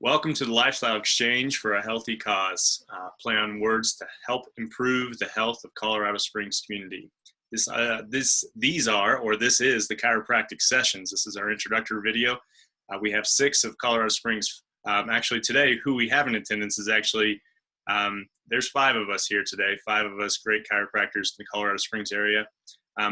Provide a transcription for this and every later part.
Welcome to the Lifestyle Exchange for a Healthy Cause. Play on words to help improve the health of Colorado Springs community. This is the chiropractic sessions. This is our introductory video. We have 6 of Colorado Springs. Actually today, who we have in attendance is actually, there's 5 of us here today, 5 of us great chiropractors in the Colorado Springs area,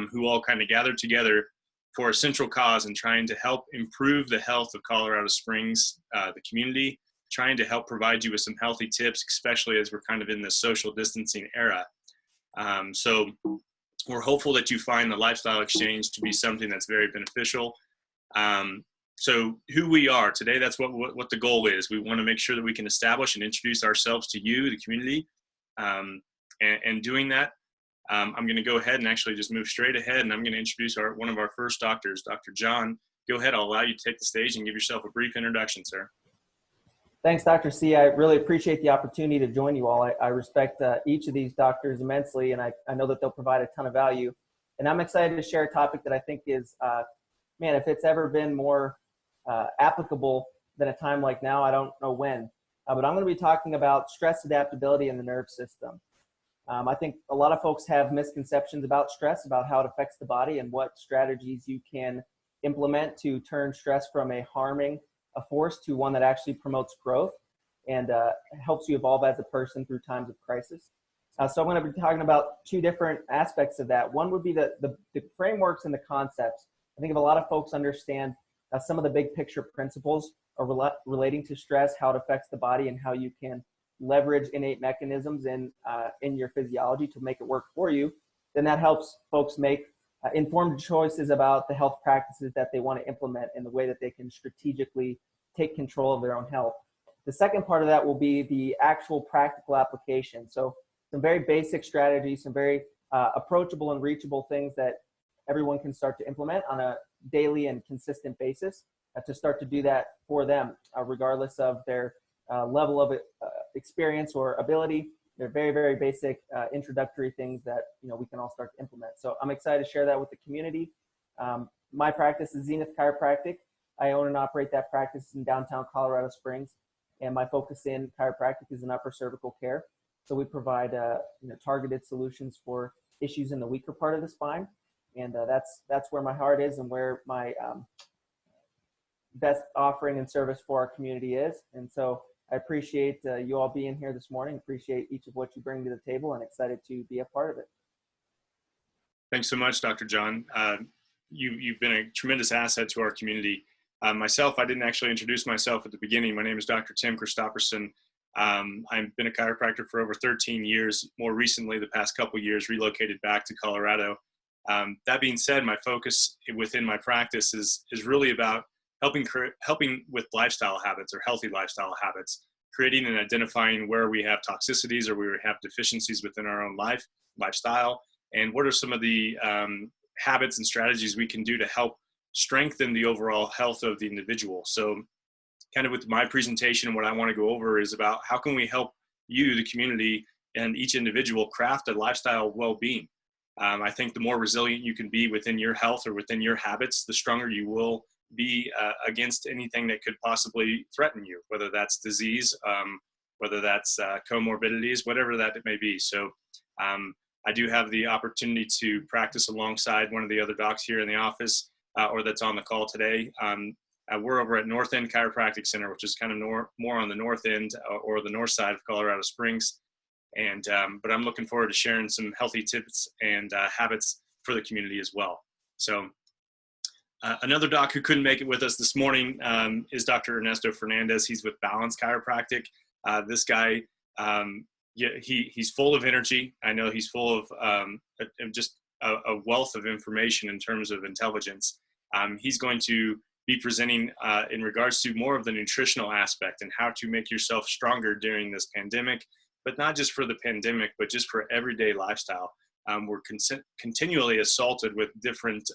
who all kind of gathered together for a central cause in trying to help improve the health of Colorado Springs, the community, trying to help provide you with some healthy tips, especially as we're kind of in this social distancing era. So we're hopeful that you find the Lifestyle Exchange to be something that's very beneficial. So who we are today, that's what the goal is. We want to make sure that we can establish and introduce ourselves to you, the community, and doing that, I'm going to go ahead and actually just move straight ahead, and I'm going to introduce one of our first doctors, Dr. John. Go ahead. I'll allow you to take the stage and give yourself a brief introduction, sir. Thanks, Dr. C. I really appreciate the opportunity to join you all. I respect each of these doctors immensely, and I know that they'll provide a ton of value. And I'm excited to share a topic that I think is, man, if it's ever been more applicable than a time like now, I don't know when. But I'm going to be talking about stress adaptability in the nerve system. I think a lot of folks have misconceptions about stress, about how it affects the body and what strategies you can implement to turn stress from a harming force to one that actually promotes growth and helps you evolve as a person through times of crisis. So I'm going to be talking about 2 different aspects of that. One would be the frameworks and the concepts. I think if a lot of folks understand some of the big picture principles are relating to stress, how it affects the body, and how you can leverage innate mechanisms in your physiology to make it work for you, then that helps folks make informed choices about the health practices that they want to implement in the way that they can strategically take control of their own health. The second part of that will be the actual practical application. So some very basic strategies, some very approachable and reachable things that everyone can start to implement on a daily and consistent basis to start to do that for them, regardless of their level of experience or ability. They're very, very basic introductory things that we can all start to implement. So I'm excited to share that with the community. My practice is Zenith Chiropractic. I own and operate that practice in downtown Colorado Springs, and my focus in chiropractic is in upper cervical care. So we provide targeted solutions for issues in the weaker part of the spine, and that's where my heart is and where my best offering and service for our community is. And so I appreciate you all being here this morning. Appreciate each of what you bring to the table, and excited to be a part of it. Thanks so much, Dr. John. You've been a tremendous asset to our community. Myself, I didn't actually introduce myself at the beginning. My name is Dr. Tim Christopherson. I've been a chiropractor for over 13 years. More recently, the past couple years, relocated back to Colorado. That being said, my focus within my practice is really about helping with lifestyle habits or healthy lifestyle habits, creating and identifying where we have toxicities or where we have deficiencies within our own lifestyle, and what are some of the habits and strategies we can do to help strengthen the overall health of the individual. So kind of with my presentation, what I want to go over is about how can we help you, the community, and each individual craft a lifestyle well-being. I think the more resilient you can be within your health or within your habits, the stronger you will be against anything that could possibly threaten you, whether that's disease, whether that's comorbidities, whatever that it may be. So I do have the opportunity to practice alongside one of the other docs here in the office or that's on the call today. We're over at North End Chiropractic Center, which is kind of more on the north end or the north side of Colorado Springs. And but I'm looking forward to sharing some healthy tips and habits for the community as well. So another doc who couldn't make it with us this morning is Dr. Ernesto Fernandez. He's with Balance Chiropractic. This guy, he's full of energy. I know he's full of just a wealth of information in terms of intelligence. He's going to be presenting in regards to more of the nutritional aspect and how to make yourself stronger during this pandemic, but not just for the pandemic, but just for everyday lifestyle. We're continually assaulted with different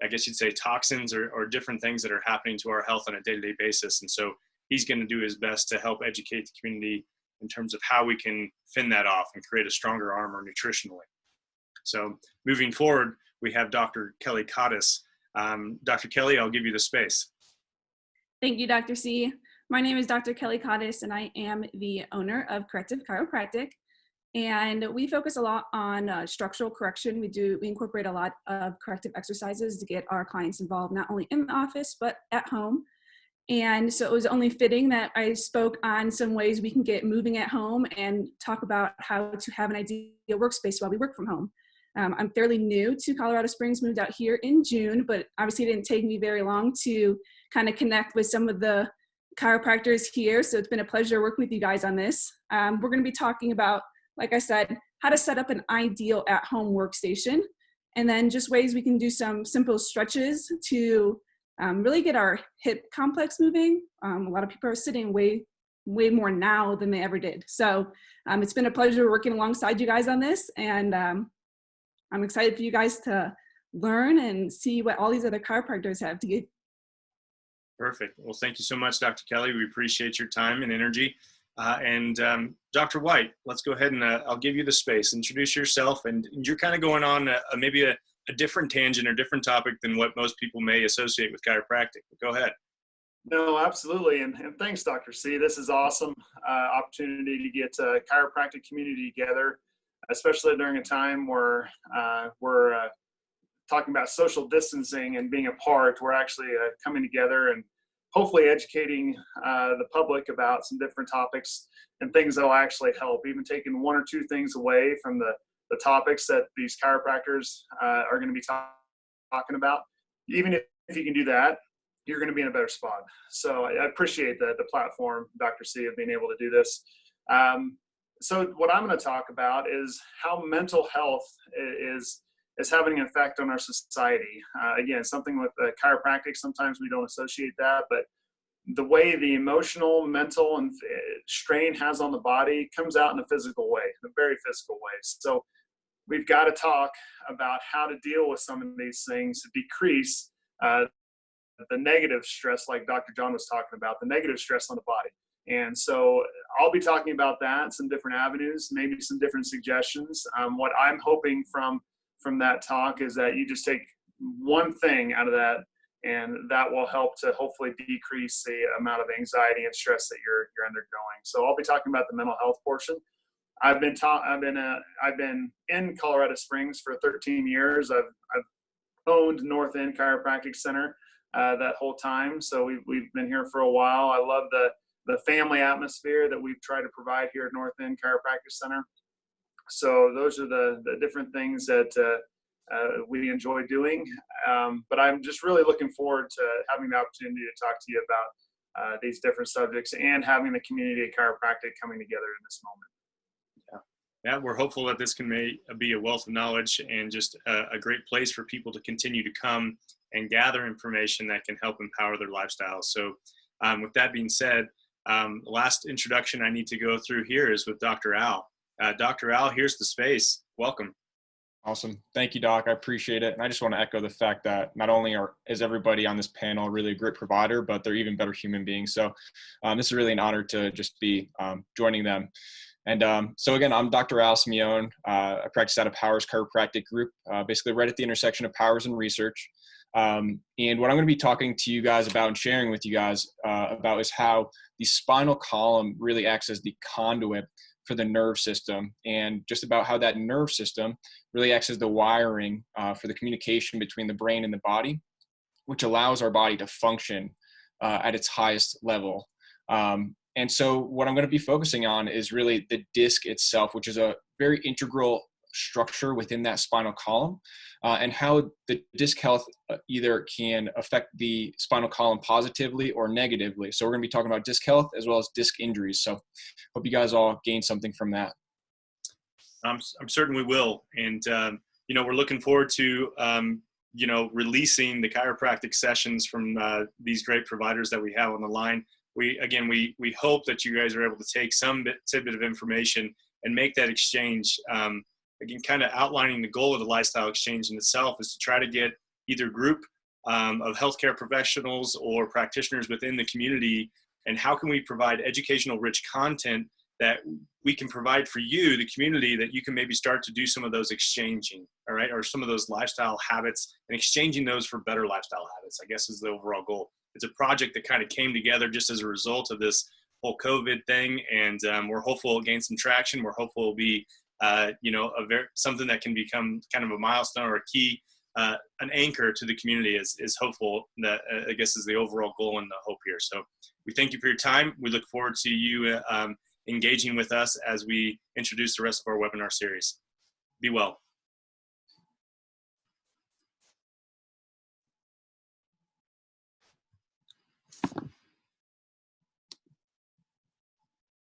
I guess you'd say toxins or different things that are happening to our health on a day-to-day basis. And so he's going to do his best to help educate the community in terms of how we can fend that off and create a stronger armor nutritionally. So moving forward, we have Dr. Kelly Cottis. Dr. Kelly, I'll give you the space. Thank you, Dr. C. My name is Dr. Kelly Cottis, and I am the owner of Corrective Chiropractic. And we focus a lot on structural correction. We incorporate a lot of corrective exercises to get our clients involved, not only in the office, but at home. And so it was only fitting that I spoke on some ways we can get moving at home and talk about how to have an ideal workspace while we work from home. I'm fairly new to Colorado Springs, moved out here in June, but obviously it didn't take me very long to kind of connect with some of the chiropractors here. So it's been a pleasure working with you guys on this. We're going to be talking about, like I said, how to set up an ideal at-home workstation, and then just ways we can do some simple stretches to really get our hip complex moving. A lot of people are sitting way more now than they ever did. So it's been a pleasure working alongside you guys on this, and I'm excited for you guys to learn and see what all these other chiropractors have to give. Perfect. Well, thank you so much, Dr. Kelly. We appreciate your time and energy. Dr. White, let's go ahead and I'll give you the space. Introduce yourself, and you're kind of going on maybe a different tangent or different topic than what most people may associate with chiropractic. But go ahead. No, absolutely. And thanks, Dr. C. This is awesome opportunity to get a chiropractic community together, especially during a time where we're talking about social distancing and being apart. We're actually coming together and hopefully educating the public about some different topics and things that will actually help, even taking one or two things away from the topics that these chiropractors are going to be talking about. Even if you can do that, you're going to be in a better spot. So I appreciate the platform, Dr. C, of being able to do this. So what I'm going to talk about is how mental health is having an effect on our society. Again, something with chiropractic, sometimes we don't associate that, but the way the emotional, mental, and strain has on the body comes out in a physical way, in a very physical way. So we've got to talk about how to deal with some of these things to decrease the negative stress, like Dr. John was talking about, the negative stress on the body. And so I'll be talking about that, some different avenues, maybe some different suggestions. What I'm hoping from that talk is that you just take one thing out of that, and that will help to hopefully decrease the amount of anxiety and stress that you're undergoing. So I'll be talking about the mental health portion. I've been in Colorado Springs for 13 years. I've owned North End Chiropractic Center that whole time. So we've been here for a while. I love the family atmosphere that we've tried to provide here at North End Chiropractic Center. So those are the different things that we enjoy doing. But I'm just really looking forward to having the opportunity to talk to you about these different subjects and having the community of chiropractic coming together in this moment. Yeah, we're hopeful that this can be a wealth of knowledge and just a great place for people to continue to come and gather information that can help empower their lifestyles. So with that being said, the last introduction I need to go through here is with Dr. Al. Dr. Al, here's the space. Welcome. Awesome. Thank you, Doc. I appreciate it. And I just want to echo the fact that not only is everybody on this panel really a great provider, but they're even better human beings. So this is really an honor to just be joining them. And so again, I'm Dr. Al Simeone. I practice out of Powers Chiropractic Group, basically right at the intersection of Powers and research. And what I'm going to be talking to you guys about and sharing with you guys about is how the spinal column really acts as the conduit for the nerve system, and just about how that nerve system really acts as the wiring for the communication between the brain and the body, which allows our body to function at its highest level. And so what I'm going to be focusing on is really the disc itself, which is a very integral structure within that spinal column, and how the disc health either can affect the spinal column positively or negatively. So we're going to be talking about disc health as well as disc injuries. So hope you guys all gain something from that. I'm certain we will. And, we're looking forward to, releasing the chiropractic sessions from these great providers that we have on the line. We hope that you guys are able to take some tidbit of information and make that exchange. Again, kind of outlining the goal of the lifestyle exchange in itself is to try to get either group of healthcare professionals or practitioners within the community, and how can we provide educational rich content that we can provide for you, the community, that you can maybe start to do some of those exchanging, all right, or some of those lifestyle habits and exchanging those for better lifestyle habits, I guess, is the overall goal. it's a project that kind of came together just as a result of this whole COVID thing. And we're hopeful it'll gain some traction. We're hopeful it'll be, something that can become kind of a milestone or a key, an anchor to the community is hopeful. That I guess is the overall goal and the hope here. So we thank you for your time. We look forward to you engaging with us as we introduce the rest of our webinar series. Be well.